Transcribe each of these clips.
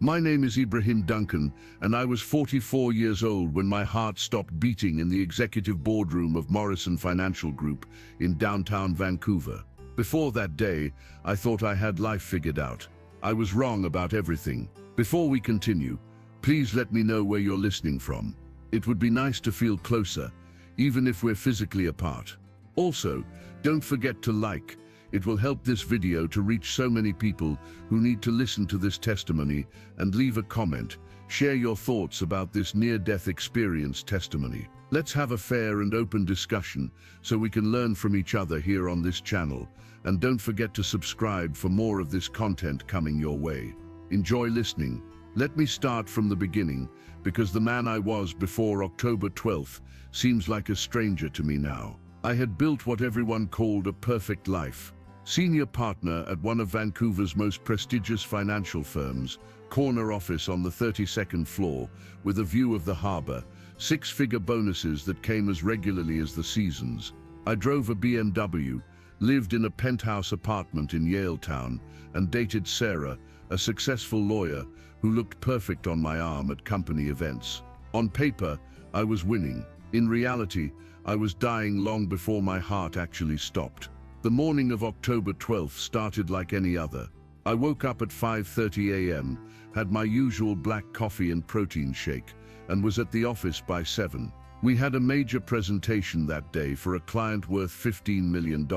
My name is Ibrahim Duncan, and I was 44 years old when my heart stopped beating in the executive boardroom of Morrison Financial Group in downtown Vancouver. Before that day, I thought I had life figured out. I was wrong about everything. Before we continue, please let me know where you're listening from. It would be nice to feel closer, even if we're physically apart. Also, don't forget to like. It will help this video to reach so many people who need to listen to this testimony, and leave a comment. Share your thoughts about this near-death experience testimony. Let's have a fair and open discussion so we can learn from each other here on this channel. And don't forget to subscribe for more of this content coming your way. Enjoy listening. Let me start from the beginning, because the man I was before October 12th seems like a stranger to me now. I had built what everyone called a perfect life. Senior partner at one of Vancouver's most prestigious financial firms, corner office on the 32nd floor, with a view of the harbor, six-figure bonuses that came as regularly as the seasons. I drove a BMW, lived in a penthouse apartment in Yaletown, and dated Sarah, a successful lawyer who looked perfect on my arm at company events. On paper, I was winning. In reality, I was dying long before my heart actually stopped. The morning of October 12th started like any other. I woke up at 5:30 a.m., had my usual black coffee and protein shake, and was at the office by 7. We had a major presentation that day for a client worth $15 million,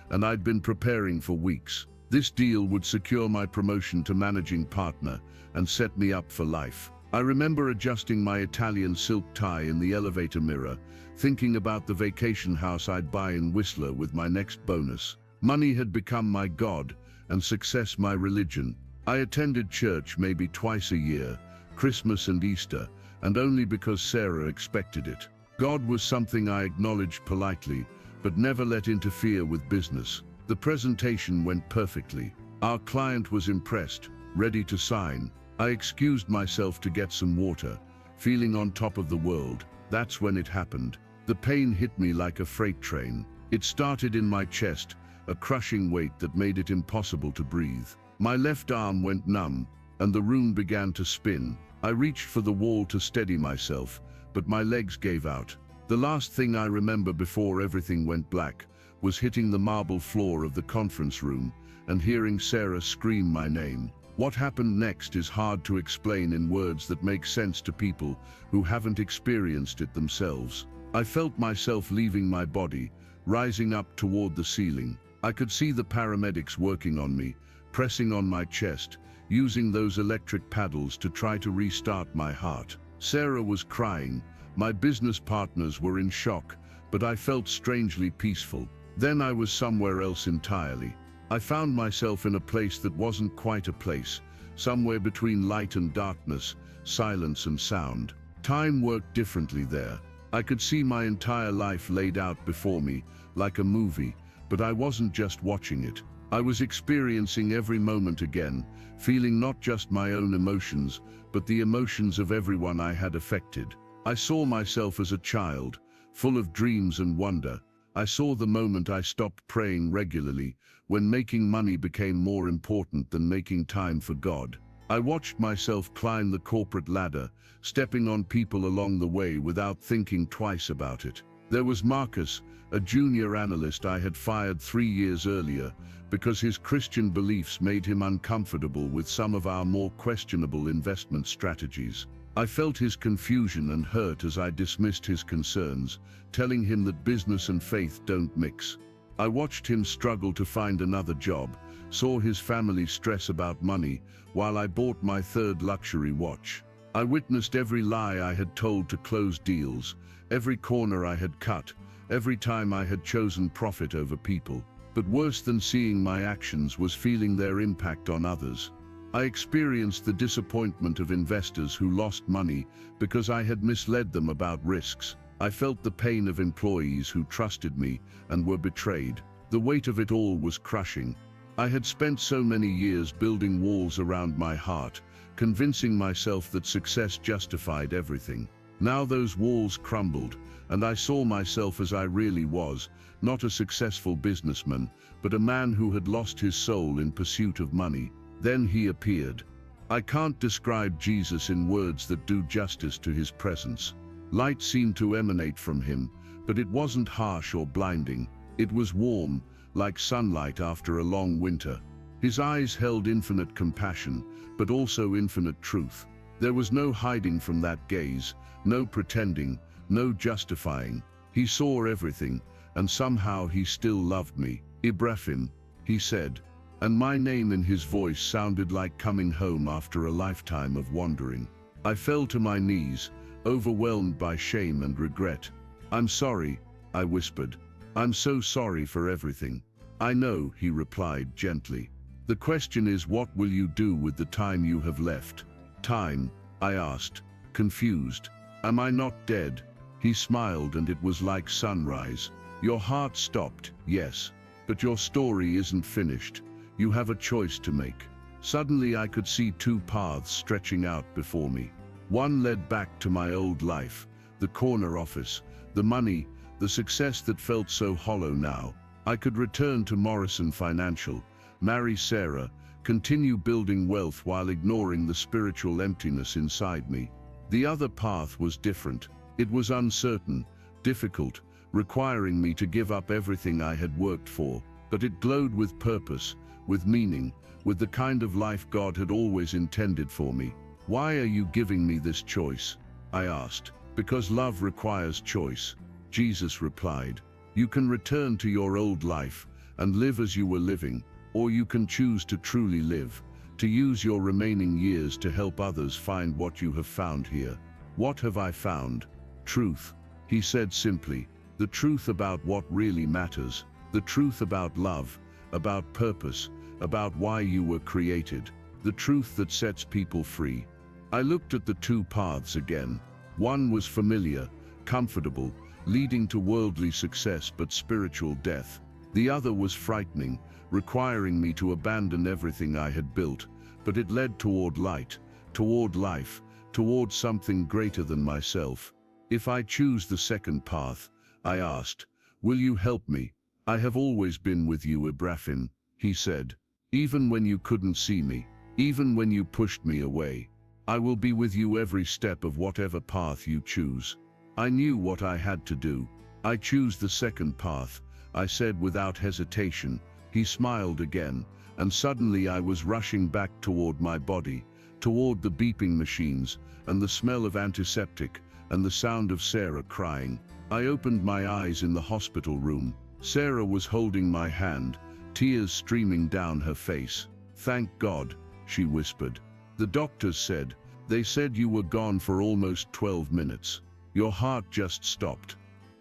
and I'd been preparing for weeks. This deal would secure my promotion to managing partner and set me up for life. I remember adjusting my Italian silk tie in the elevator mirror, thinking about the vacation house I'd buy in Whistler with my next bonus. Money had become my god, and success my religion. I attended church maybe twice a year, Christmas and Easter, and only because Sarah expected it. God was something I acknowledged politely, but never let interfere with business. The presentation went perfectly. Our client was impressed, ready to sign. I excused myself to get some water, feeling on top of the world. That's when it happened. The pain hit me like a freight train. It started in my chest, a crushing weight that made it impossible to breathe. My left arm went numb, and the room began to spin. I reached for the wall to steady myself, but my legs gave out. The last thing I remember before everything went black was hitting the marble floor of the conference room and hearing Sarah scream my name. What happened next is hard to explain in words that make sense to people who haven't experienced it themselves. I felt myself leaving my body, rising up toward the ceiling. I could see the paramedics working on me, pressing on my chest, using those electric paddles to try to restart my heart. Sarah was crying. My business partners were in shock, but I felt strangely peaceful. Then I was somewhere else entirely. I found myself in a place that wasn't quite a place, somewhere between light and darkness, silence and sound. Time worked differently there. I could see my entire life laid out before me, like a movie, but I wasn't just watching it. I was experiencing every moment again, feeling not just my own emotions, but the emotions of everyone I had affected. I saw myself as a child, full of dreams and wonder. I saw the moment I stopped praying regularly, when making money became more important than making time for God. I watched myself climb the corporate ladder, stepping on people along the way without thinking twice about it. There was Marcus, a junior analyst I had fired 3 years earlier because his Christian beliefs made him uncomfortable with some of our more questionable investment strategies. I felt his confusion and hurt as I dismissed his concerns, telling him that business and faith don't mix. I watched him struggle to find another job, saw his family stress about money, while I bought my third luxury watch. I witnessed every lie I had told to close deals, every corner I had cut, every time I had chosen profit over people. But worse than seeing my actions was feeling their impact on others. I experienced the disappointment of investors who lost money because I had misled them about risks. I felt the pain of employees who trusted me and were betrayed. The weight of it all was crushing. I had spent so many years building walls around my heart, convincing myself that success justified everything. Now those walls crumbled, and I saw myself as I really was, not a successful businessman, but a man who had lost his soul in pursuit of money. Then he appeared. I can't describe Jesus in words that do justice to his presence. Light seemed to emanate from him, but it wasn't harsh or blinding. It was warm, like sunlight after a long winter. His eyes held infinite compassion, but also infinite truth. There was no hiding from that gaze, no pretending, no justifying. He saw everything, and somehow he still loved me. Ibrahim, he said, and my name in his voice sounded like coming home after a lifetime of wandering. I fell to my knees, overwhelmed by shame and regret. I'm sorry, I whispered. I'm so sorry for everything. I know, he replied gently. The question is, what will you do with the time you have left? Time, I asked, confused. Am I not dead? He smiled, and it was like sunrise. Your heart stopped, yes, but your story isn't finished. You have a choice to make. Suddenly I could see two paths stretching out before me. One led back to my old life, the corner office, the money, the success that felt so hollow now. I could return to Morrison Financial, marry Sarah, continue building wealth while ignoring the spiritual emptiness inside me. The other path was different. It was uncertain, difficult, requiring me to give up everything I had worked for, but it glowed with purpose, with meaning, with the kind of life God had always intended for me. Why are you giving me this choice? I asked. Because love requires choice, Jesus replied. You can return to your old life and live as you were living, or you can choose to truly live, to use your remaining years to help others find what you have found here. What have I found? Truth, he said simply. The truth about what really matters, the truth about love, about purpose, about why you were created, the truth that sets people free. I looked at the two paths again. One was familiar, comfortable, leading to worldly success but spiritual death. The other was frightening, requiring me to abandon everything I had built, but it led toward light, toward life, toward something greater than myself. If I choose the second path, I asked, will you help me? I have always been with you, Ibrahim, he said. Even when you couldn't see me, even when you pushed me away, I will be with you every step of whatever path you choose. I knew what I had to do. I choose the second path, I said without hesitation. He smiled again, and suddenly I was rushing back toward my body, toward the beeping machines, and the smell of antiseptic, and the sound of Sarah crying. I opened my eyes in the hospital room. Sarah was holding my hand, tears streaming down her face. Thank God, she whispered. The doctors said, they said you were gone for almost 12 minutes. Your heart just stopped.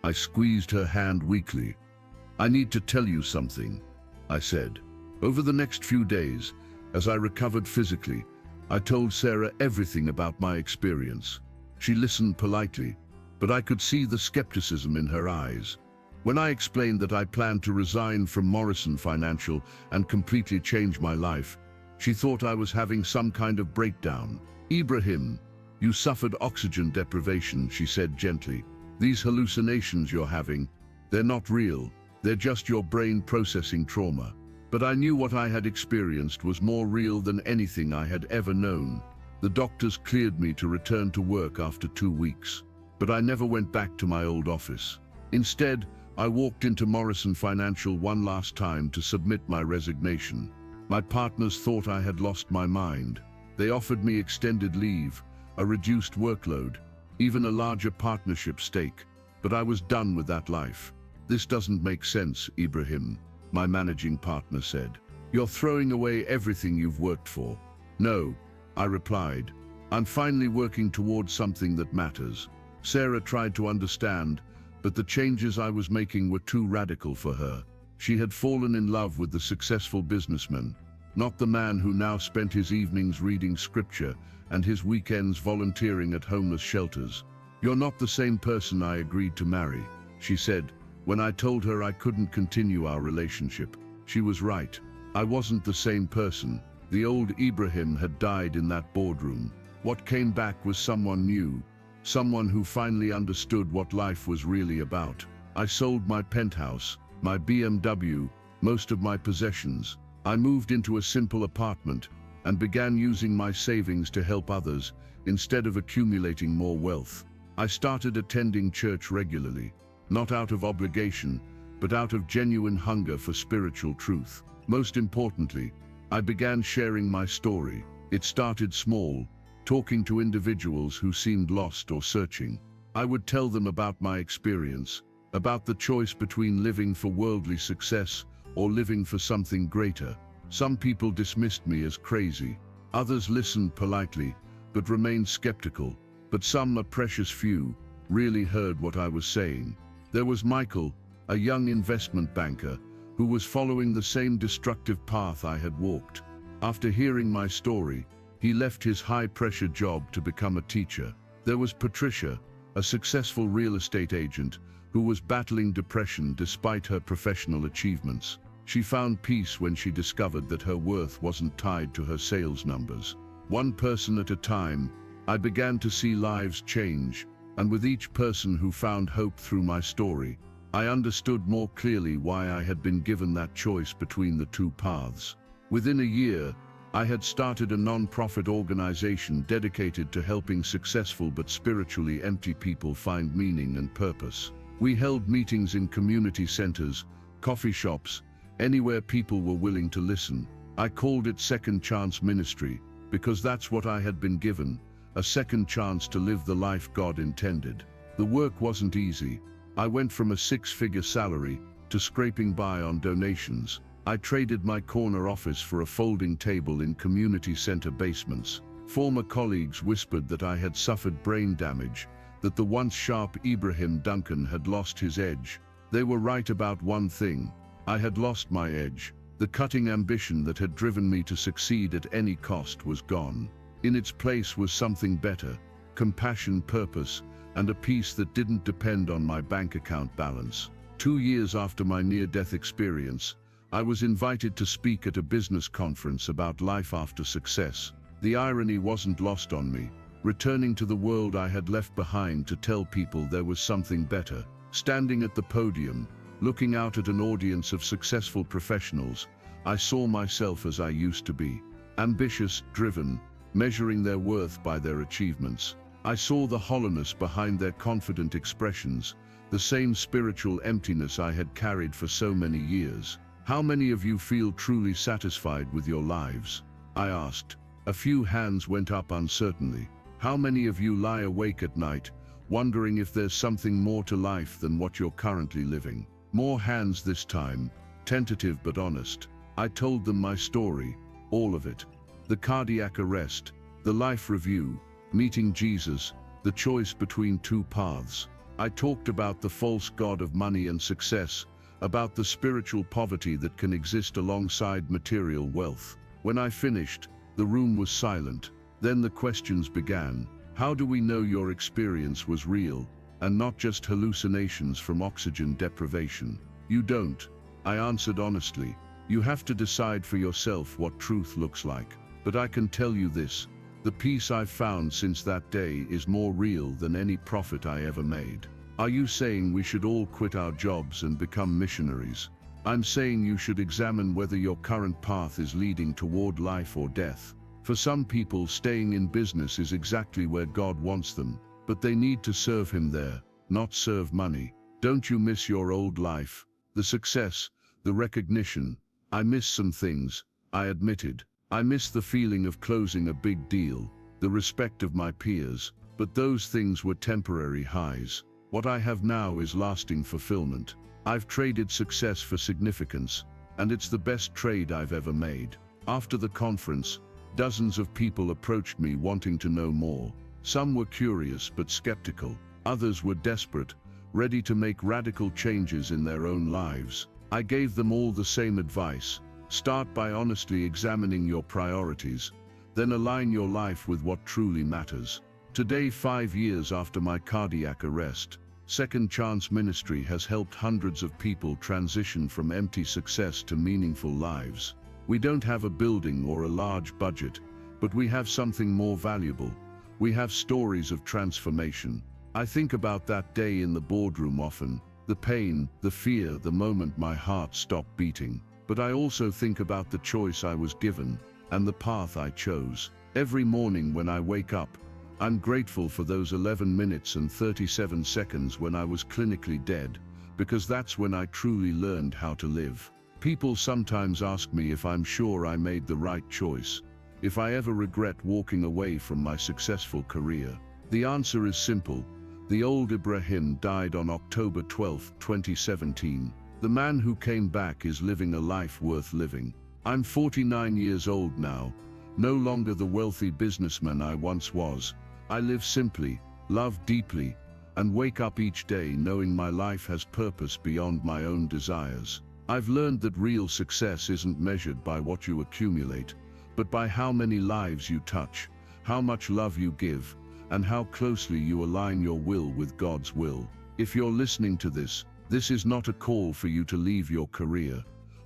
I squeezed her hand weakly. I need to tell you something, I said. Over the next few days, as I recovered physically, I told Sarah everything about my experience. She listened politely, but I could see the skepticism in her eyes. When I explained that I planned to resign from Morrison Financial and completely change my life, she thought I was having some kind of breakdown. Ibrahim, you suffered oxygen deprivation, she said gently. These hallucinations you're having, they're not real. They're just your brain processing trauma. But I knew what I had experienced was more real than anything I had ever known. The doctors cleared me to return to work after 2 weeks, but I never went back to my old office. Instead, I walked into Morrison Financial one last time to submit my resignation. My partners thought I had lost my mind. They offered me extended leave, a reduced workload, even a larger partnership stake, but I was done with that life. This doesn't make sense, Ibrahim, my managing partner said. You're throwing away everything you've worked for. No, I replied. I'm finally working towards something that matters. Sarah tried to understand, but the changes I was making were too radical for her. She had fallen in love with the successful businessman, not the man who now spent his evenings reading scripture and his weekends volunteering at homeless shelters. You're not the same person I agreed to marry, she said. When I told her I couldn't continue our relationship, she was right. I wasn't the same person. The old Ibrahim had died in that boardroom. What came back was someone new, someone who finally understood what life was really about. I sold my penthouse, my BMW, most of my possessions. I moved into a simple apartment, and began using my savings to help others instead of accumulating more wealth. I started attending church regularly, not out of obligation, but out of genuine hunger for spiritual truth. Most importantly, I began sharing my story. It started small, talking to individuals who seemed lost or searching. I would tell them about my experience, about the choice between living for worldly success or living for something greater. Some people dismissed me as crazy. Others listened politely, but remained skeptical. But some, a precious few, really heard what I was saying. There was Michael, a young investment banker, who was following the same destructive path I had walked. After hearing my story, he left his high-pressure job to become a teacher. There was Patricia, a successful real estate agent, who was battling depression despite her professional achievements. She found peace when she discovered that her worth wasn't tied to her sales numbers. One person at a time, I began to see lives change, and with each person who found hope through my story, I understood more clearly why I had been given that choice between the two paths. Within a year, I had started a non-profit organization dedicated to helping successful but spiritually empty people find meaning and purpose. We held meetings in community centers, coffee shops, anywhere people were willing to listen. I called it Second Chance Ministry because that's what I had been given, a second chance to live the life God intended. The work wasn't easy. I went from a six-figure salary to scraping by on donations. I traded my corner office for a folding table in community center basements. Former colleagues whispered that I had suffered brain damage, that the once sharp Ibrahim Duncan had lost his edge. They were right about one thing. I had lost my edge. The cutting ambition that had driven me to succeed at any cost was gone. In its place was something better, compassion, purpose, and a peace that didn't depend on my bank account balance. 2 years after my near-death experience, I was invited to speak at a business conference about life after success. The irony wasn't lost on me. Returning to the world I had left behind to tell people there was something better. Standing at the podium, looking out at an audience of successful professionals, I saw myself as I used to be. Ambitious, driven, measuring their worth by their achievements. I saw the hollowness behind their confident expressions, the same spiritual emptiness I had carried for so many years. How many of you feel truly satisfied with your lives? I asked. A few hands went up uncertainly. How many of you lie awake at night, wondering if there's something more to life than what you're currently living? More hands this time, tentative but honest. I told them my story, all of it. The cardiac arrest, the life review, meeting Jesus, the choice between two paths. I talked about the false god of money and success, about the spiritual poverty that can exist alongside material wealth. When I finished, the room was silent. Then the questions began. How do we know your experience was real, and not just hallucinations from oxygen deprivation? You don't. I answered honestly. You have to decide for yourself what truth looks like. But I can tell you this, the peace I've found since that day is more real than any profit I ever made. Are you saying we should all quit our jobs and become missionaries? I'm saying you should examine whether your current path is leading toward life or death. For some people, staying in business is exactly where God wants them, but they need to serve Him there, not serve money. Don't you miss your old life? The success, the recognition. I miss some things, I admitted. I miss the feeling of closing a big deal, the respect of my peers, but those things were temporary highs. What I have now is lasting fulfillment. I've traded success for significance, and it's the best trade I've ever made. After the conference, dozens of people approached me wanting to know more. Some were curious but skeptical. Others were desperate, ready to make radical changes in their own lives. I gave them all the same advice. Start by honestly examining your priorities, then align your life with what truly matters. Today, 5 years after my cardiac arrest, Second Chance Ministry has helped hundreds of people transition from empty success to meaningful lives. We don't have a building or a large budget, but we have something more valuable. We have stories of transformation. I think about that day in the boardroom often, the pain, the fear, the moment my heart stopped beating. But I also think about the choice I was given, and the path I chose. Every morning when I wake up, I'm grateful for those 11 minutes and 37 seconds when I was clinically dead, because that's when I truly learned how to live. People sometimes ask me if I'm sure I made the right choice, if I ever regret walking away from my successful career. The answer is simple. The old Ibrahim died on October 12, 2017. The man who came back is living a life worth living. I'm 49 years old now, no longer the wealthy businessman I once was. I live simply, love deeply, and wake up each day knowing my life has purpose beyond my own desires. I've learned that real success isn't measured by what you accumulate, but by how many lives you touch, how much love you give, and how closely you align your will with God's will. If you're listening to this, this is not a call for you to leave your career,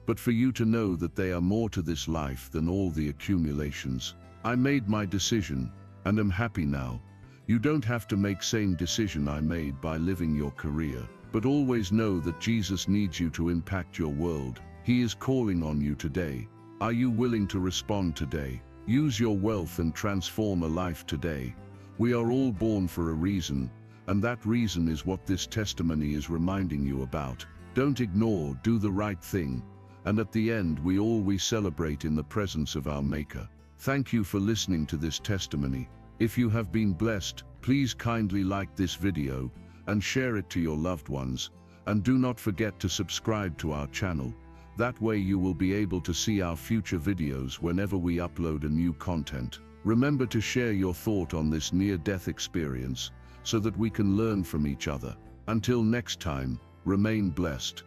but for you to know that there are more to this life than all the accumulations. I made my decision, and am happy now. You don't have to make same decision I made by living your career, but always know that Jesus needs you to impact your world. He is calling on you today. Are you willing to respond today? Use your wealth and transform a life today. We are all born for a reason, and that reason is what this testimony is reminding you about. Don't ignore, do the right thing, and at the end we always celebrate in the presence of our Maker. Thank you for listening to this testimony. If you have been blessed, please kindly like this video and share it to your loved ones, and do not forget to subscribe to our channel. That way you will be able to see our future videos whenever we upload a new content. Remember to share your thought on this near-death experience so that we can learn from each other. Until next time, remain blessed.